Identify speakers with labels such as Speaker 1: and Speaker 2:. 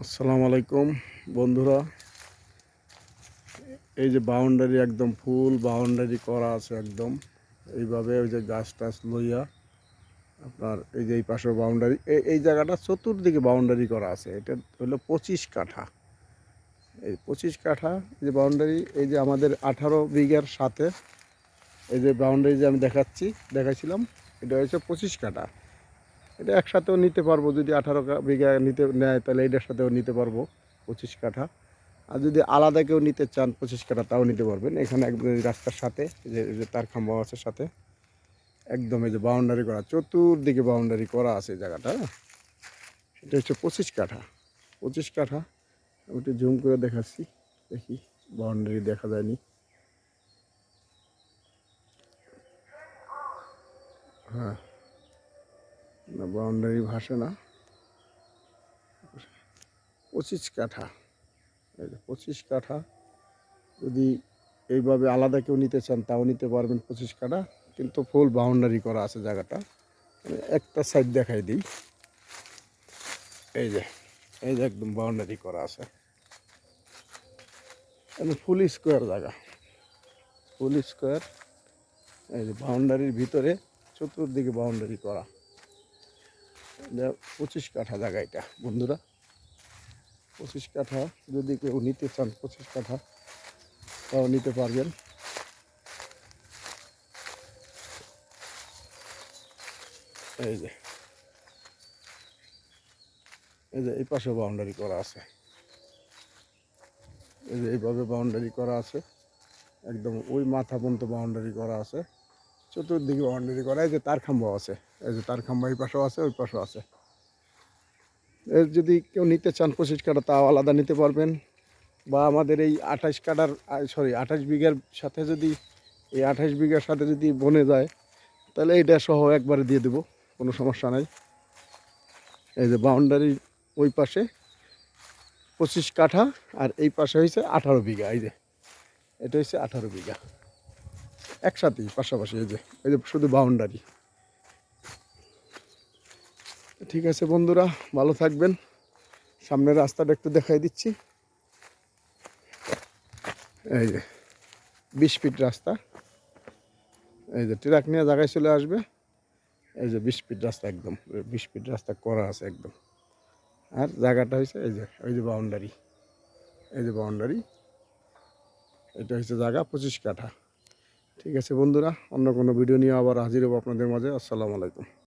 Speaker 1: আসসালামু আলাইকুম বন্ধুরা। এই যে বাউন্ডারি একদম ফুল বাউন্ডারি করা আছে একদম এইভাবে। ওই যে গাছ টাছ লইয়া আপনার এই যে এই পাশের বাউন্ডারি, এই জায়গাটা চতুর্দিকে বাউন্ডারি করা আছে। এটা হলো 25 কাঠা। এই 25 কাঠা যে বাউন্ডারি, এই যে আমাদের 18 বিঘার সাথে এই যে বাউন্ডারি যে আমি দেখাইছিলাম, এটা হচ্ছে 25 কাঠা। এটা একসাথেও নিতে পারবো, যদি 18 বিঘা নিতে নেয় তাহলে এটার সাথেও নিতে পারবো 25 কাঠা। আর যদি আলাদা কেউ নিতে চান 25 কাঠা, তাও নিতে পারবেন। এখানে একদম এই রাস্তার সাথে যে তার খাম্বা আছে সাথে একদম এই যে বাউন্ডারি করা, চতুর্দিকে বাউন্ডারি করা আছে এই জায়গাটা। এটা হচ্ছে 25 কাঠা। 25 কাঠা আমি একটু জুম করে দেখাচ্ছি, দেখি বাউন্ডারি দেখা যায়নি। হ্যাঁ, না বাউন্ডারি ভাসে না। 25 কাঠা, এই যে 25 কাঠা। যদি এইভাবে আলাদা কেউ নিতে চান তাও নিতে পারবেন 25 কাঠা, কিন্তু ফুল বাউন্ডারি করা আছে জায়গাটা। একটা সাইড দেখাই দিই, এই যে এই যে একদম বাউন্ডারি করা আছে, ফুল স্কোয়ার জায়গা, ফুল স্কোয়ার। এই যে বাউন্ডারির ভিতরে চতুর্দিকে বাউন্ডারি করা। 25 কাঠা জায়গা এটা বন্ধুরা। 25 কাঠা যদি কেউ নিতে চান 25 কাঠা, তাও নিতে পারবেন। এই যে এই যে এই পাশে বাউন্ডারি করা আছে, এই যে এইভাবে বাউন্ডারি করা আছে একদম ওই মাথা পর্যন্ত বাউন্ডারি করা আছে, চতুর্দিকে বাউন্ডারি করা। এই যে তার খাম্বা আছে, এই যে তার খাম্বা এই পাশেও আছে ওই পাশেও আছে। এর যদি কেউ নিতে চান 25 কাঠা, তাও আলাদা নিতে পারবেন। বা আমাদের এই 28 কাঠার 28 বিঘার সাথে যদি এই 28 বিঘার সাথে যদি বনে যায়, তাহলে এইটা সহ একবারে দিয়ে দেবো, কোনো সমস্যা নাই। এই যে বাউন্ডারি ওই পাশে 25 কাঠা, আর এই পাশে হয়েছে 18 বিঘা। এই যে এটা হচ্ছে 18 বিঘা একসাথেই পাশাপাশি। এই যে শুধু বাউন্ডারি। ঠিক আছে বন্ধুরা, ভালো থাকবেন। সামনের রাস্তাটা একটু দেখাই দিচ্ছি। এই যে 20 ফিট রাস্তা, এই যে ট্রাক নিয়ে জায়গায় চলে আসবে। এই যে 20 ফিট রাস্তা, একদম 20 ফিট রাস্তা করা আছে একদম। আর জায়গাটা হয়েছে এই যে ওই যে বাউন্ডারি, এই যে বাউন্ডারি। এটা হচ্ছে জায়গা 25 কাঠা। ঠিক আছে বন্ধুরা, অন্য কোনো ভিডিও নিয়ে আবার হাজির হবো আপনাদের মাঝে। আসসালামু আলাইকুম।